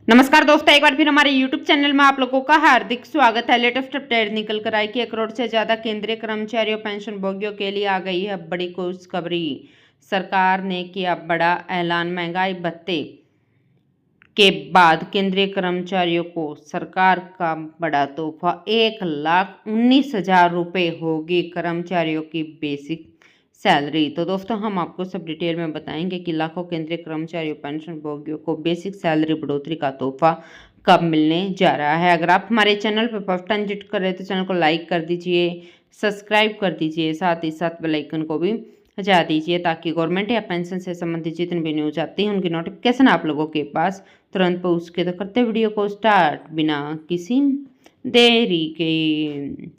नमस्कार दोस्तों, एक बार फिर हमारे YouTube चैनल में आप लोगों का हार्दिक स्वागत है। लेटेस्ट अपडेट निकल कर आई कि 1 करोड़ से ज्यादा केंद्रीय कर्मचारियों पेंशन भोगियों के लिए आ गई है बड़ी खुशखबरी। सरकार ने किया बड़ा ऐलान। महंगाई भत्ते के बाद केंद्रीय कर्मचारियों को सरकार का बड़ा तोहफा। 1,19,000 रुपये होगी कर्मचारियों की बेसिक सैलरी। तो दोस्तों, हम आपको सब डिटेल में बताएंगे कि लाखों केंद्रीय कर्मचारियों पेंशन भोगियों को बेसिक सैलरी बढ़ोतरी का तोहफा कब मिलने जा रहा है। अगर आप हमारे चैनल पर फर्स्ट टाइम विजिट कर रहे हैं तो चैनल को लाइक कर दीजिए, सब्सक्राइब कर दीजिए, साथ ही साथ बेल आइकन को भी बजा दीजिए ताकि गवर्नमेंट या पेंशन से संबंधित जितनी भी न्यूज आती है उनकी नोटिफिकेशन आप लोगों के पास तुरंत पहुँच सके। तो करते वीडियो को स्टार्ट बिना किसी देरी के।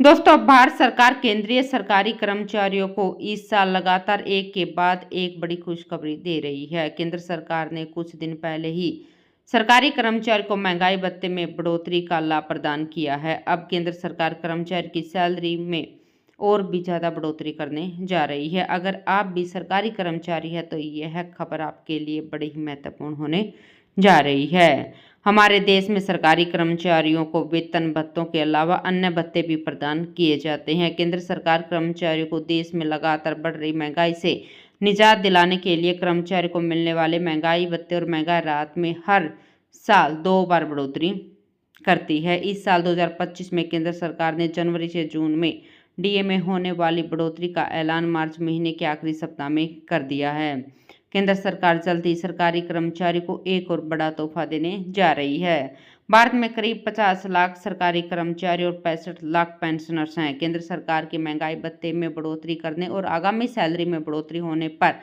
दोस्तों, भारत सरकार केंद्रीय सरकारी कर्मचारियों को इस साल लगातार एक के बाद एक बड़ी खुशखबरी दे रही है। केंद्र सरकार ने कुछ दिन पहले ही सरकारी कर्मचारी को महंगाई भत्ते में बढ़ोतरी का लाभ प्रदान किया है। अब केंद्र सरकार कर्मचारी की सैलरी में और भी ज़्यादा बढ़ोतरी करने जा रही है। अगर आप भी सरकारी कर्मचारी हैं तो यह खबर आपके लिए बड़ी ही महत्वपूर्ण होने जा रही है। हमारे देश में सरकारी कर्मचारियों को वेतन भत्तों के अलावा अन्य भत्ते भी प्रदान किए जाते हैं। केंद्र सरकार कर्मचारियों को देश में लगातार बढ़ रही महंगाई से निजात दिलाने के लिए कर्मचारी को मिलने वाले महंगाई भत्ते और महंगाई राहत में हर साल 2 बार बढ़ोतरी करती है। इस साल 2025 में केंद्र सरकार ने जनवरी से जून में डीए में होने वाली बढ़ोतरी का ऐलान मार्च महीने के आखिरी सप्ताह में कर दिया है। केंद्र सरकार जल्द ही सरकारी कर्मचारी को एक और बड़ा तोहफा देने जा रही है। भारत में करीब 50 लाख सरकारी कर्मचारी और 65 लाख पेंशनर्स हैं। केंद्र सरकार के महंगाई भत्ते में बढ़ोतरी करने और आगामी सैलरी में बढ़ोतरी होने पर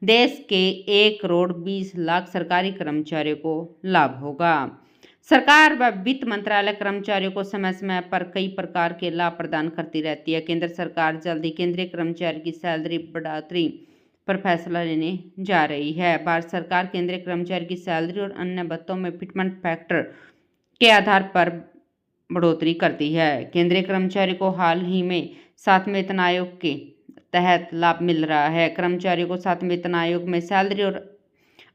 देश के 1 करोड़ 20 लाख सरकारी कर्मचारियों को लाभ होगा। सरकार व वित्त मंत्रालय कर्मचारियों को समय समय पर कई प्रकार के लाभ प्रदान करती रहती है। केंद्र सरकार जल्द ही केंद्रीय कर्मचारी की सैलरी बढ़ोतरी पर फैसला लेने जा रही है। भारत सरकार केंद्रीय कर्मचारी की सैलरी और अन्य भत्तों में फिटमेंट फैक्टर के आधार पर बढ़ोतरी करती है। केंद्रीय कर्मचारी को हाल ही में 7वें वेतन आयोग के तहत लाभ मिल रहा है। कर्मचारियों को 7वें वेतन आयोग में सैलरी और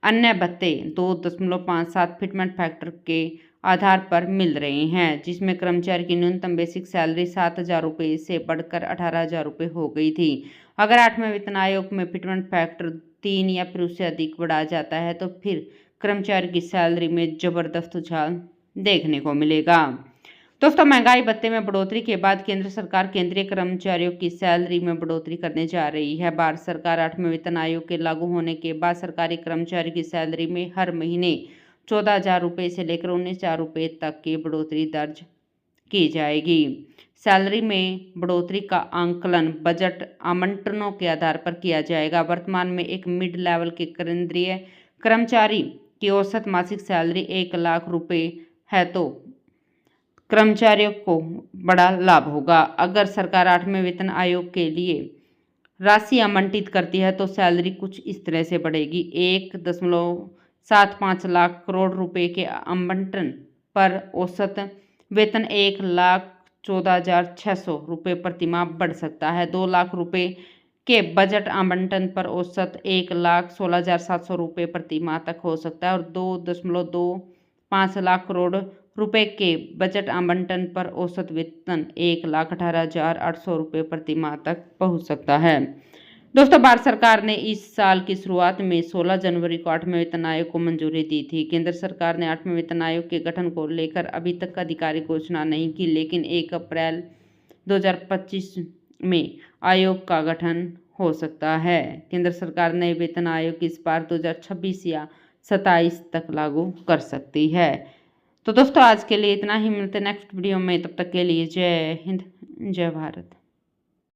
अन्य भत्ते 2.57 फिटमेंट फैक्टर के आधार पर मिल रहे हैं, जिसमें कर्मचारी की न्यूनतम बेसिक सैलरी 7,000 रुपये से बढ़कर 18,000 रुपये हो गई थी। अगर 8वें वेतन आयोग में फिटमेंट फैक्टर 3 या फिर उससे अधिक बढ़ा जाता है तो फिर कर्मचारी की सैलरी में जबरदस्त उछाल देखने को मिलेगा। दोस्तों, महंगाई भत्ते में बढ़ोतरी के बाद केंद्र सरकार केंद्रीय कर्मचारियों की सैलरी में बढ़ोतरी करने जा रही है। भारत सरकार 8वें वेतन आयोग के लागू होने के बाद सरकारी कर्मचारी की सैलरी में हर महीने 14,000 रुपये से लेकर 19,000 रुपये तक की बढ़ोतरी दर्ज की जाएगी। सैलरी में बढ़ोतरी का आंकलन बजट आवंटनों के आधार पर किया जाएगा। वर्तमान में एक मिड लेवल के केंद्रीय कर्मचारी की औसत मासिक सैलरी 1 लाख रुपये है तो कर्मचारियों को बड़ा लाभ होगा। अगर सरकार 8वें वेतन आयोग के लिए राशि आवंटित करती है तो सैलरी कुछ इस तरह से बढ़ेगी। 1.75 लाख करोड़ रुपए के आवंटन पर औसत वेतन 1,14,600 रुपये प्रतिमाह बढ़ सकता है। 2 लाख रुपए के बजट आवंटन पर औसत 1,16,700 रुपये प्रतिमाह तक हो सकता है और 2.25 लाख करोड़ रुपए के बजट आवंटन पर औसत वेतन 1,18,800 रुपये प्रतिमाह तक पहुंच सकता है। दोस्तों, भारत सरकार ने इस साल की शुरुआत में 16 जनवरी को 8वें वेतन आयोग को मंजूरी दी थी। केंद्र सरकार ने 8वें वेतन आयोग के गठन को लेकर अभी तक आधिकारिक घोषणा नहीं की, लेकिन 1 अप्रैल 2025 में आयोग का गठन हो सकता है। केंद्र सरकार नए वेतन आयोग इस बार 2026 या 27 तक लागू कर सकती है। तो दोस्तों, आज के लिए इतना ही। मिलते हैं नेक्स्ट वीडियो में, तब तक के लिए जय हिंद, जय भारत।